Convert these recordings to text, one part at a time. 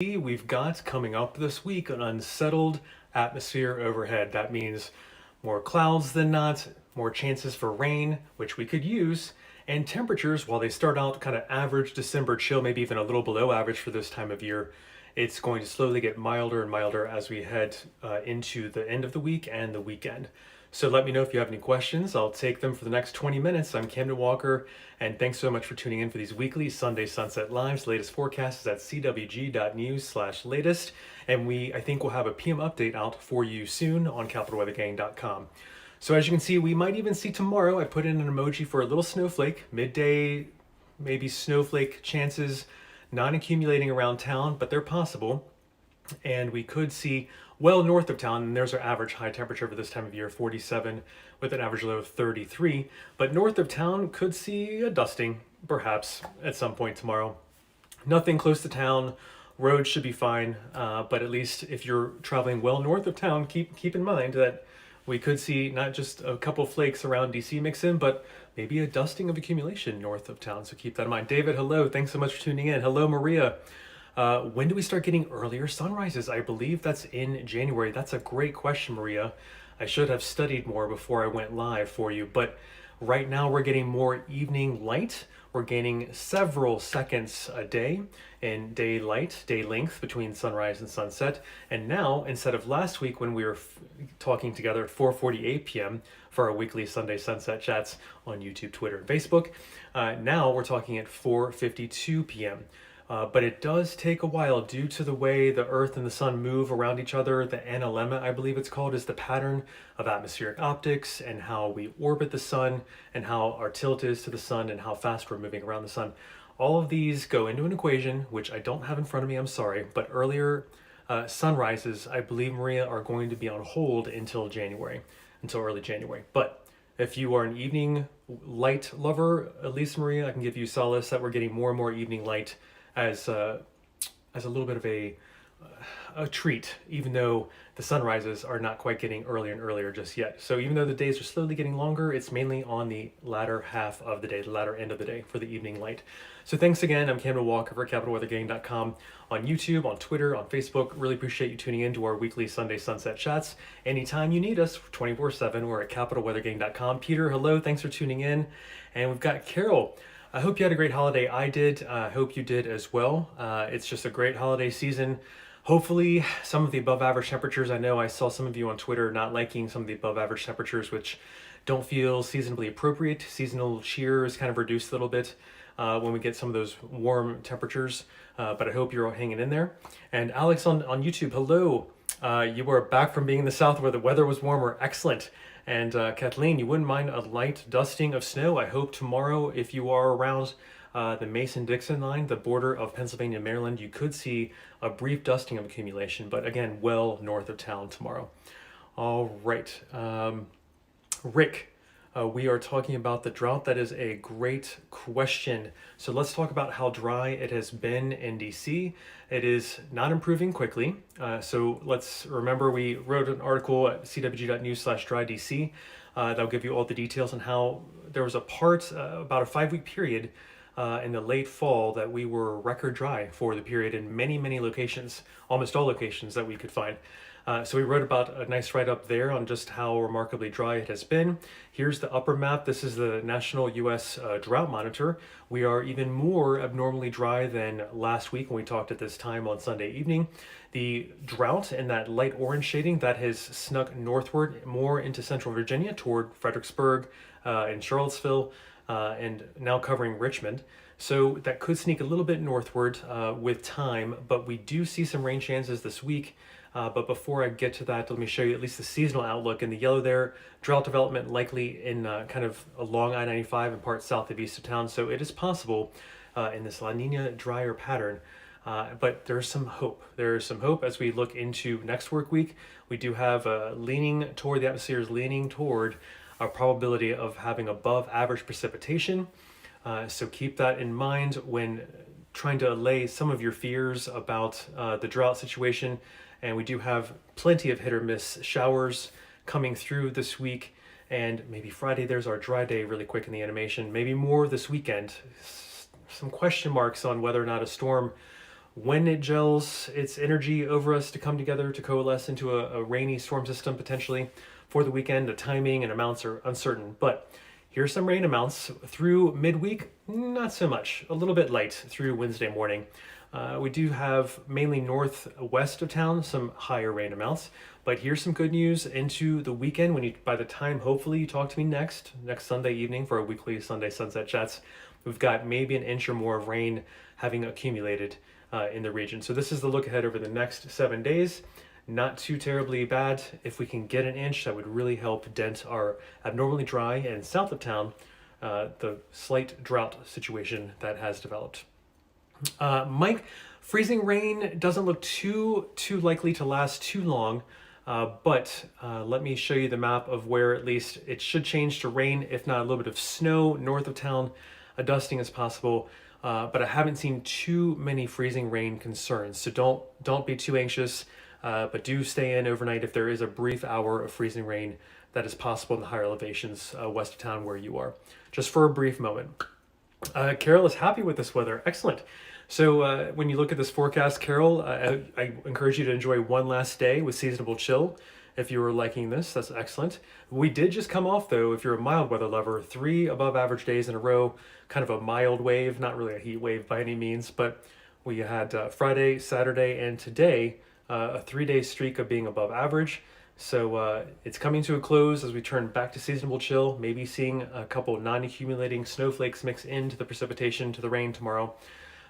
We've got coming up this week an unsettled atmosphere overhead. That means more clouds than not, more chances for rain, which we could use, and temperatures, while they start out kind of average December chill, maybe even a little below average for this time of year, it's going to slowly get milder and milder as we head into the end of the week and the weekend. So let me know if you have any questions. I'll take them for the next 20 minutes. I'm Camden Walker, and thanks so much for tuning in for these weekly Sunday Sunset Lives. Latest forecast is at CWG.news/latest, and I think we'll have a PM update out for you soon on CapitalWeatherGang.com. So as you can see, we might even see tomorrow. I put in an emoji for a little snowflake, midday, maybe snowflake chances, non-accumulating around town, but they're possible. And we could see well north of town, and there's our average high temperature for this time of year, 47, with an average low of 33. But north of town could see a dusting, perhaps, at some point tomorrow. Nothing close to town. Roads should be fine, but at least if you're traveling well north of town, keep in mind that we could see not just a couple flakes around DC mix in, but maybe a dusting of accumulation north of town. So keep that in mind. David, hello. Thanks so much for tuning in. Hello, Maria. When do we start getting earlier sunrises? I believe that's in January. That's a great question, Maria. I should have studied more before I went live for you, but right now we're getting more evening light. We're gaining several seconds a day in daylight, day length between sunrise and sunset. And now, instead of last week when we were talking together at 4:48 p.m. for our weekly Sunday sunset chats on YouTube, Twitter, and Facebook, now we're talking at 4:52 p.m. But it does take a while due to the way the Earth and the Sun move around each other. The analemma, I believe it's called, is the pattern of atmospheric optics and how we orbit the Sun and how our tilt is to the Sun and how fast we're moving around the Sun. All of these go into an equation, which I don't have in front of me, I'm sorry, but earlier sunrises, I believe, Maria, are going to be on hold until January, until early January. But if you are an evening light lover, at least, Maria, I can give you solace that we're getting more and more evening light as a little bit of a treat, even though the sunrises are not quite getting earlier and earlier just yet. So even though the days are slowly getting longer, it's mainly on the latter half of the day, the latter end of the day for the evening light. So thanks again. I'm Camden Walker for CapitalWeatherGang.com on YouTube, on Twitter, on Facebook. Really appreciate you tuning in to our weekly Sunday Sunset Chats. Anytime you need us, 24/7, we're at CapitalWeatherGang.com. Peter, hello. Thanks for tuning in. And we've got Carol. I hope you had a great holiday. I did. I hope you did as well. It's just a great holiday season. Hopefully some of the above average temperatures, I know I saw some of you on Twitter not liking some of the above average temperatures, which don't feel seasonably appropriate. Seasonal cheer is kind of reduced a little bit when we get some of those warm temperatures, but I hope you're all hanging in there. And Alex on YouTube, hello. You are back from being in the South where the weather was warmer. Excellent. And Kathleen, you wouldn't mind a light dusting of snow? I hope tomorrow, if you are around the Mason-Dixon line, the border of Pennsylvania and Maryland, you could see a brief dusting of accumulation, but again, well north of town tomorrow. All right. Rick, we are talking about the drought. That is a great question. So let's talk about how dry it has been in DC. It is not improving quickly. So let's remember we wrote an article at CWG.news/dry DC. That'll give you all the details on how there was a part, about a 5-week period in the late fall that we were record dry for the period in many, many locations, almost all locations that we could find. So we wrote about a nice write-up there on just how remarkably dry it has been. Here's the upper map. This is the National U.S. Drought Monitor. We are even more abnormally dry than last week when we talked at this time on Sunday evening. The drought in that light orange shading, that has snuck northward more into central Virginia toward Fredericksburg and Charlottesville and now covering Richmond. So that could sneak a little bit northward with time, but we do see some rain chances this week. But before I get to that, let me show you at least the seasonal outlook. In the yellow there, drought development likely in kind of along I-95 and parts south of east of town. So it is possible in this La Nina drier pattern. But there's some hope. There's some hope as we look into next work week. We do have the atmosphere is leaning toward a probability of having above average precipitation. So keep that in mind when trying to allay some of your fears about the drought situation. And we do have plenty of hit or miss showers coming through this week. And maybe Friday, there's our dry day really quick in the animation. Maybe more this weekend. Some question marks on whether or not a storm when it gels its energy over us to come together to coalesce into a rainy storm system potentially for the weekend. The timing and amounts are uncertain, but here's some rain amounts through midweek. Not so much, a little bit light through Wednesday morning. We do have mainly northwest of town some higher rain amounts, but here's some good news into the weekend. By the time hopefully you talk to me next Sunday evening for our weekly Sunday sunset chats, we've got maybe an inch or more of rain having accumulated in the region. So this is the look ahead over the next 7 days. Not too terribly bad. If we can get an inch, that would really help dent our abnormally dry and south of town, the slight drought situation that has developed. Mike, freezing rain doesn't look too likely to last too long, but let me show you the map of where at least it should change to rain, if not a little bit of snow north of town. A dusting is possible, but I haven't seen too many freezing rain concerns, so don't be too anxious, but do stay in overnight if there is a brief hour of freezing rain that is possible in the higher elevations west of town where you are, just for a brief moment. Carol is happy with this weather. Excellent. So when you look at this forecast, Carol, I encourage you to enjoy one last day with seasonable chill. If you were liking this, that's excellent. We did just come off, though, if you're a mild weather lover, 3 above average days in a row, kind of a mild wave, not really a heat wave by any means, but we had Friday, Saturday, and today, a 3-day streak of being above average. So it's coming to a close as we turn back to seasonable chill, maybe seeing a couple non-accumulating snowflakes mix into the precipitation to the rain tomorrow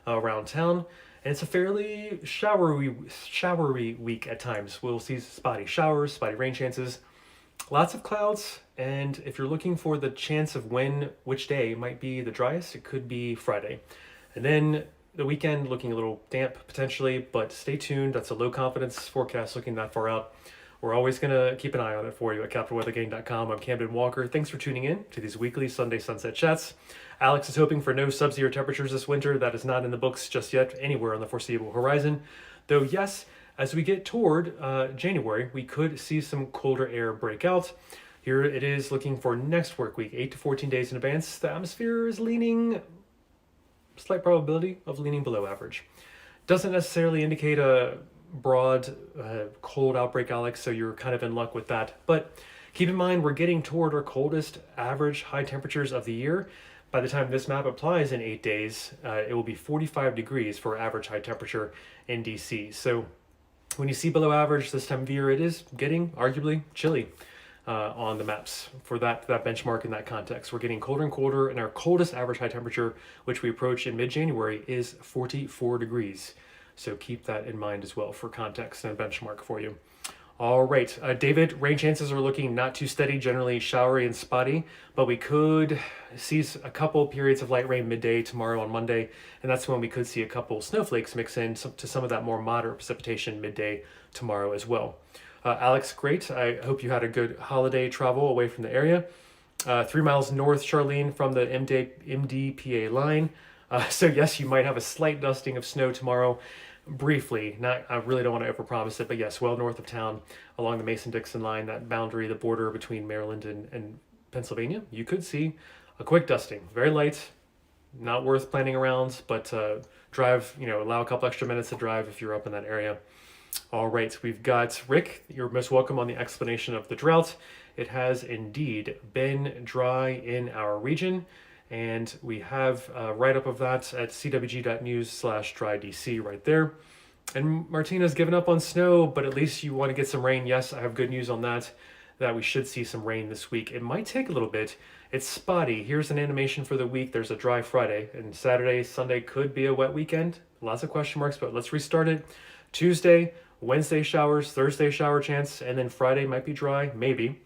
around town. And it's a fairly showery week at times. We'll see spotty showers, spotty rain chances, lots of clouds. And if you're looking for the chance of which day might be the driest, it could be Friday. And then the weekend looking a little damp potentially, but stay tuned. That's a low confidence forecast looking that far out. We're always going to keep an eye on it for you at CapitalWeatherGang.com. I'm Camden Walker. Thanks for tuning in to these weekly Sunday Sunset Chats. Alex is hoping for no sub-zero temperatures this winter. That is not in the books just yet anywhere on the foreseeable horizon. Though, yes, as we get toward January, we could see some colder air break out. Here it is looking for next work week, 8 to 14 days in advance. The atmosphere is slight probability of leaning below average. Doesn't necessarily indicate a broad cold outbreak, Alex, so you're kind of in luck with that. But keep in mind, we're getting toward our coldest average high temperatures of the year. By the time this map applies in 8 days, it will be 45 degrees for average high temperature in DC. So when you see below average this time of year, it is getting arguably chilly on the maps for that benchmark in that context. We're getting colder and colder, and our coldest average high temperature, which we approach in mid-January, is 44 degrees. So keep that in mind as well for context and a benchmark for you. All right, David, rain chances are looking not too steady, generally showery and spotty, but we could see a couple periods of light rain midday tomorrow on Monday, and that's when we could see a couple snowflakes mix in to some of that more moderate precipitation midday tomorrow as well. Alex, great. I hope you had a good holiday travel away from the area. 3 miles north, Charlene, from the MDPA line. So yes, you might have a slight dusting of snow tomorrow. Briefly, I really don't want to overpromise it, but yes, well north of town along the Mason-Dixon line, that boundary, the border between Maryland and Pennsylvania, you could see a quick dusting. Very light, not worth planning around, but drive, allow a couple extra minutes to drive if you're up in that area. All right, we've got Rick. You're most welcome on the explanation of the drought. It has indeed been dry in our region. And we have a write-up of that at CWG.news/drydc right there. And Martina's given up on snow, but at least you want to get some rain. Yes, I have good news on that we should see some rain this week. It might take a little bit. It's spotty. Here's an animation for the week. There's a dry Friday, and Saturday, Sunday could be a wet weekend. Lots of question marks, but let's restart it. Tuesday, Wednesday showers, Thursday shower chance, and then Friday might be dry, maybe,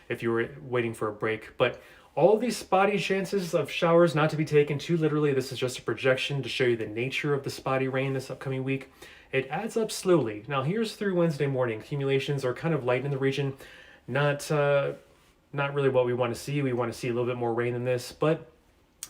if you were waiting for a break. But all of these spotty chances of showers, not to be taken too literally, this is just a projection to show you the nature of the spotty rain this upcoming week. It adds up slowly. Now here's through Wednesday morning. Accumulations are kind of light in the region. Not really what we want to see. We want to see a little bit more rain than this, but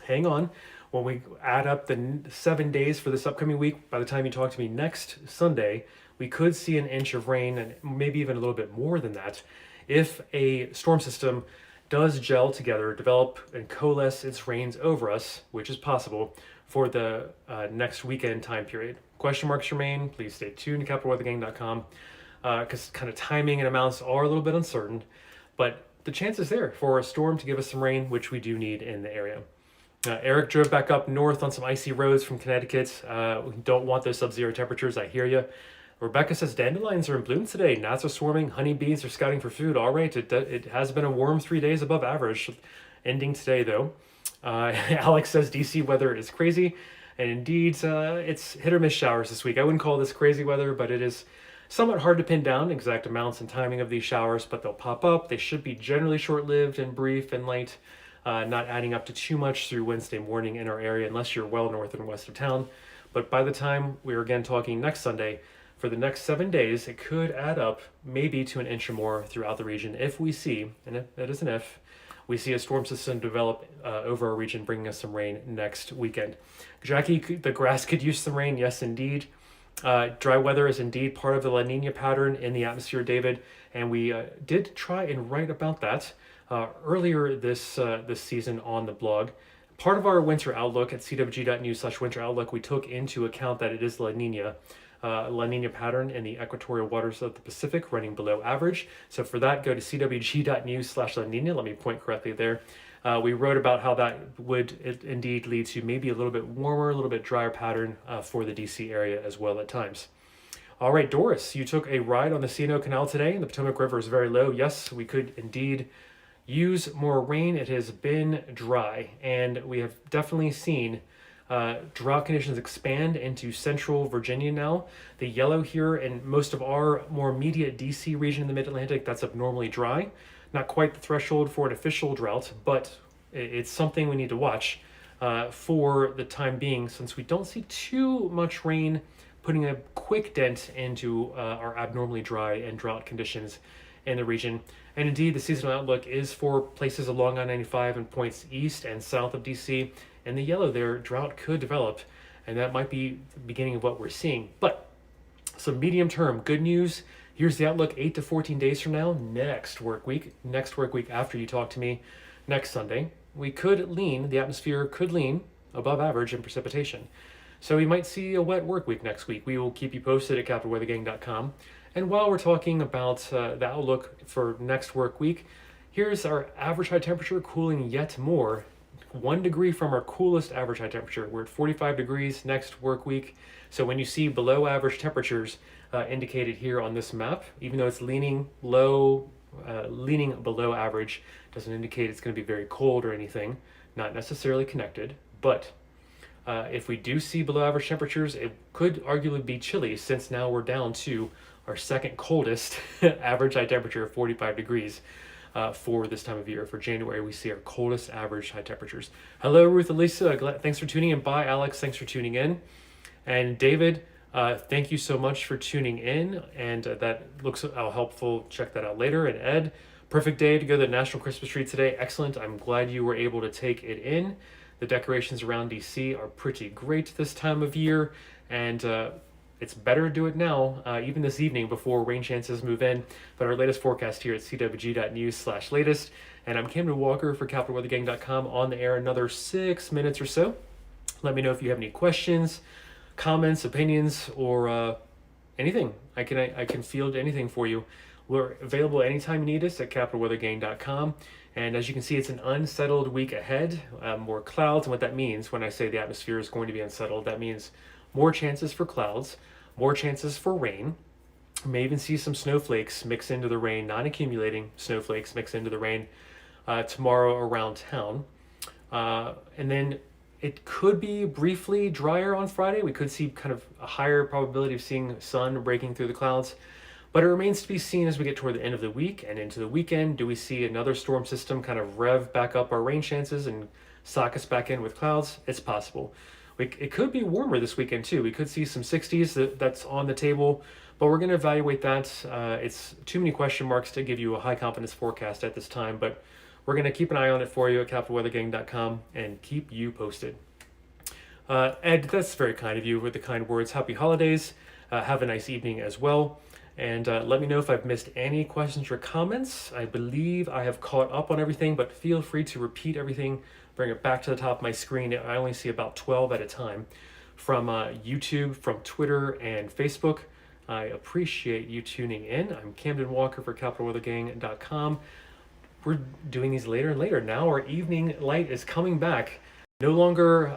hang on. When we add up the 7 days for this upcoming week, by the time you talk to me next Sunday, we could see an inch of rain and maybe even a little bit more than that if a storm system does gel together, develop and coalesce its rains over us, which is possible for the next weekend time period. question marks remain, please stay tuned to capitalweathergang.com because kind of timing and amounts are a little bit uncertain, but the chance is there for a storm to give us some rain, which we do need in the area. Eric drove back up north on some icy roads from Connecticut. We don't want those sub-zero temperatures, I hear you. Rebecca says dandelions are in bloom today. Gnats are swarming. Honeybees are scouting for food. All right, it has been a warm 3 days above average, ending today though. Alex says DC weather is crazy. And indeed, it's hit or miss showers this week. I wouldn't call this crazy weather, but it is somewhat hard to pin down exact amounts and timing of these showers, but they'll pop up. They should be generally short-lived and brief and light, not adding up to too much through Wednesday morning in our area, unless you're well north and west of town. But by the time we're again talking next Sunday, for the next 7 days, it could add up maybe to an inch or more throughout the region if we see, and that is an if, we see a storm system develop over our region, bringing us some rain next weekend. Jackie, the grass could use some rain. Yes, indeed. Dry weather is indeed part of the La Nina pattern in the atmosphere, David, and we did try and write about that earlier this season on the blog. Part of our winter outlook at CWG.news/winter outlook, we took into account that it is La Nina pattern in the equatorial waters of the Pacific running below average. So for that, go to CWG.news/La Nina. Let me point correctly there. We wrote about how that would indeed lead to maybe a little bit warmer, a little bit drier pattern for the DC area as well at times. All right, Doris, you took a ride on the C&O Canal today, and the Potomac River is very low. Yes, we could indeed use more rain. It has been dry, and we have definitely seen drought conditions expand into central Virginia now. The yellow here in most of our more immediate DC region in the mid-Atlantic, that's abnormally dry. Not quite the threshold for an official drought, but it's something we need to watch for the time being, since we don't see too much rain putting a quick dent into our abnormally dry and drought conditions in the region. And indeed, the seasonal outlook is for places along I-95 and points east and south of DC. And the yellow there, drought could develop, and that might be the beginning of what we're seeing. But some medium term good news. Here's the outlook 8 to 14 days from now, next work week after you talk to me next Sunday. The atmosphere could lean above average in precipitation. So we might see a wet work week next week. We will keep you posted at capitalweathergang.com. And while we're talking about the outlook for next work week, here's our average high temperature cooling yet more. 1 degree from our coolest average high temperature. We're at 45 degrees next work week. So when you see below average temperatures indicated here on this map, even though it's leaning below average, doesn't indicate it's going to be very cold or anything. Not necessarily connected, but if we do see below average temperatures, it could arguably be chilly, since now we're down to our second coldest average high temperature of 45 degrees. For this time of year. For January, we see our coldest average high temperatures. Hello, Ruth Elisa. Thanks for tuning in. Bye, Alex. Thanks for tuning in. And David, thank you so much for tuning in. And that looks helpful. Check that out later. And Ed, perfect day to go to the National Christmas Tree today. Excellent. I'm glad you were able to take it in. The decorations around DC are pretty great this time of year. And it's better to do it now, even this evening before rain chances move in. But our latest forecast here at CWG.news/latest. And I'm Cameron Walker for CapitalWeatherGang.com on the air another 6 minutes or so. Let me know if you have any questions, comments, opinions, or anything. I can field anything for you. We're available anytime you need us at CapitalWeatherGang.com. And as you can see, it's an unsettled week ahead. More clouds, and what that means when I say the atmosphere is going to be unsettled, that means more chances for clouds, more chances for rain. We may even see some snowflakes mix into the rain, non-accumulating snowflakes mix into the rain tomorrow around town. And then it could be briefly drier on Friday. We could see kind of a higher probability of seeing sun breaking through the clouds. But it remains to be seen as we get toward the end of the week and into the weekend. Do we see another storm system kind of rev back up our rain chances and sock us back in with clouds? It's possible. It could be warmer this weekend too. We could see some 60s that's on the table, but we're going to evaluate that. It's too many question marks to give you a high confidence forecast at this time, but we're going to keep an eye on it for you at capitalweathergang.com and keep you posted. Ed, that's very kind of you with the kind words. Happy holidays. Have a nice evening as well. And let me know if I've missed any questions or comments. I believe I have caught up on everything, but feel free to repeat everything. Bring it back to the top of my screen. I only see about 12 at a time from YouTube, from Twitter, and Facebook. I appreciate you tuning in. I'm Camden Walker for CapitalWeatherGang.com. We're doing these later and later. Now our evening light is coming back. No longer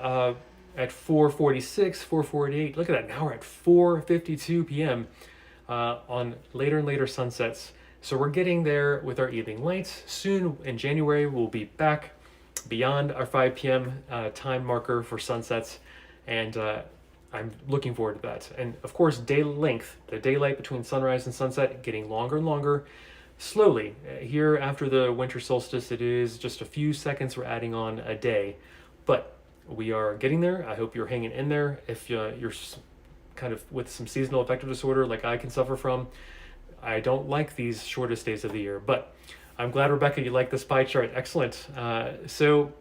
at 4:46, 4:48. Look at that. Now we're at 4:52 p.m. On later and later sunsets. So we're getting there with our evening lights. Soon in January, we'll be back beyond our 5 p.m. Time marker for sunsets. And I'm looking forward to that. And of course, day length, the daylight between sunrise and sunset, getting longer and longer. Slowly, here after the winter solstice, it is just a few seconds we're adding on a day. But we are getting there. I hope you're hanging in there. If you're kind of with some seasonal affective disorder like I can suffer from, I don't like these shortest days of the year. But I'm glad, Rebecca, you like this pie chart. Excellent. And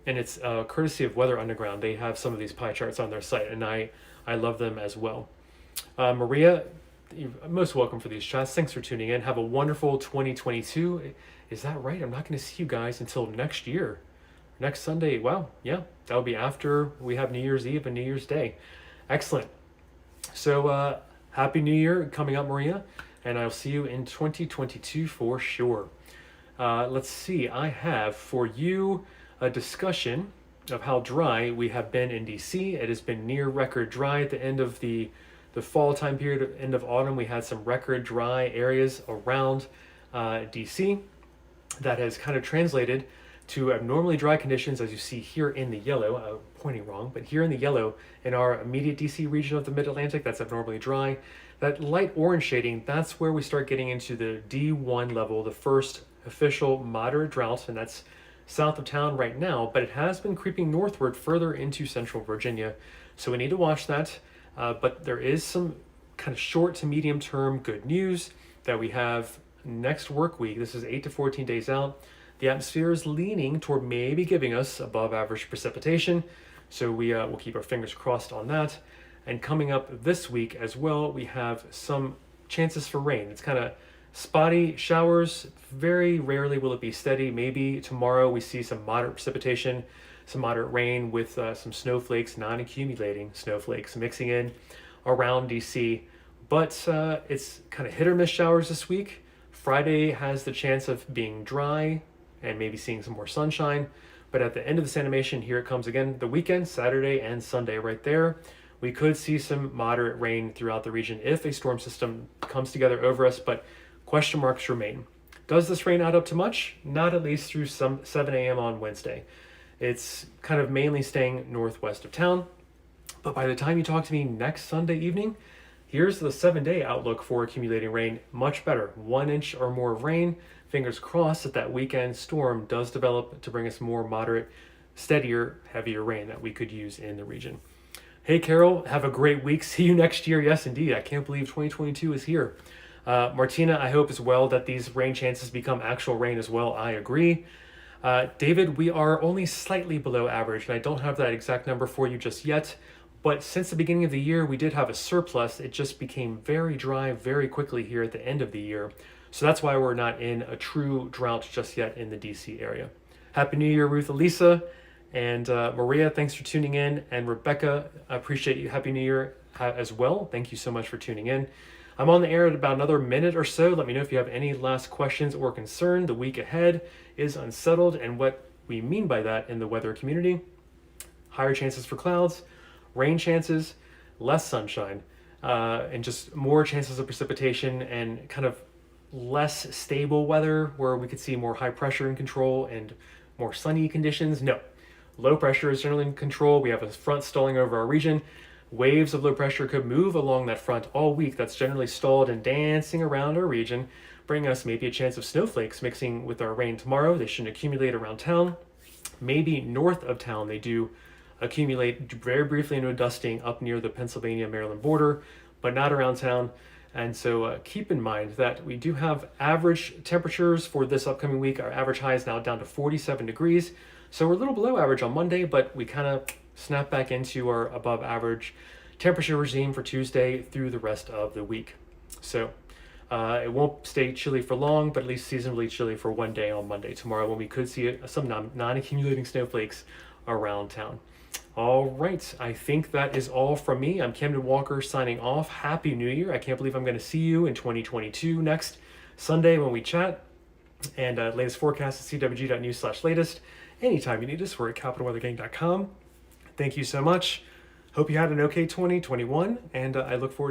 it's courtesy of Weather Underground. They have some of these pie charts on their site, and I love them as well. Maria, you're most welcome for these chats. Thanks for tuning in. Have a wonderful 2022. Is that right? I'm not going to see you guys until next year. Next Sunday. Wow. Yeah, that'll be after we have New Year's Eve and New Year's Day. Excellent. So Happy New Year coming up, Maria. And I'll see you in 2022 for sure. Let's see. I have for you a discussion of how dry we have been in DC. It has been near record dry at the end of the fall time period, end of autumn. We had some record dry areas around DC that has kind of translated to abnormally dry conditions, as you see here in the yellow. Pointing wrong, but here in the yellow in our immediate DC region of the mid-Atlantic, that's abnormally dry. That light orange shading, that's where we start getting into the D1 level, the first official moderate drought, and that's south of town right now, but it has been creeping northward further into central Virginia. So we need to watch that. But there is some kind of short to medium term good news that we have next work week. This is 8 to 14 days out. The atmosphere is leaning toward maybe giving us above average precipitation. So we'll keep our fingers crossed on that. And coming up this week as well, we have some chances for rain. It's kind of spotty showers. Very rarely will it be steady. Maybe tomorrow we see some moderate precipitation, some moderate rain with some snowflakes, non-accumulating snowflakes mixing in around DC. But it's kind of hit or miss showers this week. Friday has the chance of being dry and maybe seeing some more sunshine. But at the end of this animation, here it comes again, the weekend, Saturday and Sunday right there. We could see some moderate rain throughout the region if a storm system comes together over us, but question marks remain. Does this rain add up to much? Not at least through some 7 a.m. on Wednesday. It's kind of mainly staying northwest of town. But by the time you talk to me next Sunday evening, here's the 7-day outlook for accumulating rain. Much better. 1 inch or more of rain. Fingers crossed that that weekend storm does develop to bring us more moderate, steadier, heavier rain that we could use in the region. Hey, Carol, have a great week. See you next year. Yes, indeed. I can't believe 2022 is here. Martina, I hope as well that these rain chances become actual rain as well. I agree. David, we are only slightly below average, and I don't have that exact number for you just yet. But since the beginning of the year, we did have a surplus. It just became very dry very quickly here at the end of the year. So that's why we're not in a true drought just yet in the DC area. Happy New Year, Ruth Elisa. And Maria, thanks for tuning in. And Rebecca, I appreciate you. Happy New Year as well. Thank you so much for tuning in. I'm on the air at about another minute or so. Let me know if you have any last questions or concern. The week ahead is unsettled, and what we mean by that in the weather community: higher chances for clouds, rain chances, less sunshine, and just more chances of precipitation and kind of less stable weather where we could see more high pressure in control and more sunny conditions. No, low pressure is generally in control. We have a front stalling over our region. Waves of low pressure could move along that front all week. That's generally stalled and dancing around our region, bringing us maybe a chance of snowflakes mixing with our rain tomorrow. They shouldn't accumulate around town. Maybe north of town they do accumulate very briefly into a dusting up near the Pennsylvania-Maryland border, but not around town. And so keep in mind that we do have average temperatures for this upcoming week. Our average high is now down to 47 degrees. So we're a little below average on Monday, but we kind of snap back into our above average temperature regime for Tuesday through the rest of the week. So it won't stay chilly for long, but at least seasonably chilly for one day on Monday tomorrow, when we could see some non-accumulating snowflakes around town. All right, I think that is all from me. I'm Camden Walker signing off. Happy New Year. I can't believe I'm going to see you in 2022 next Sunday when we chat. And latest forecast at CWG.news/latest. Anytime you need us, we're at capitalweathergang.com. Thank you so much. Hope you had an okay 2021, and I look forward to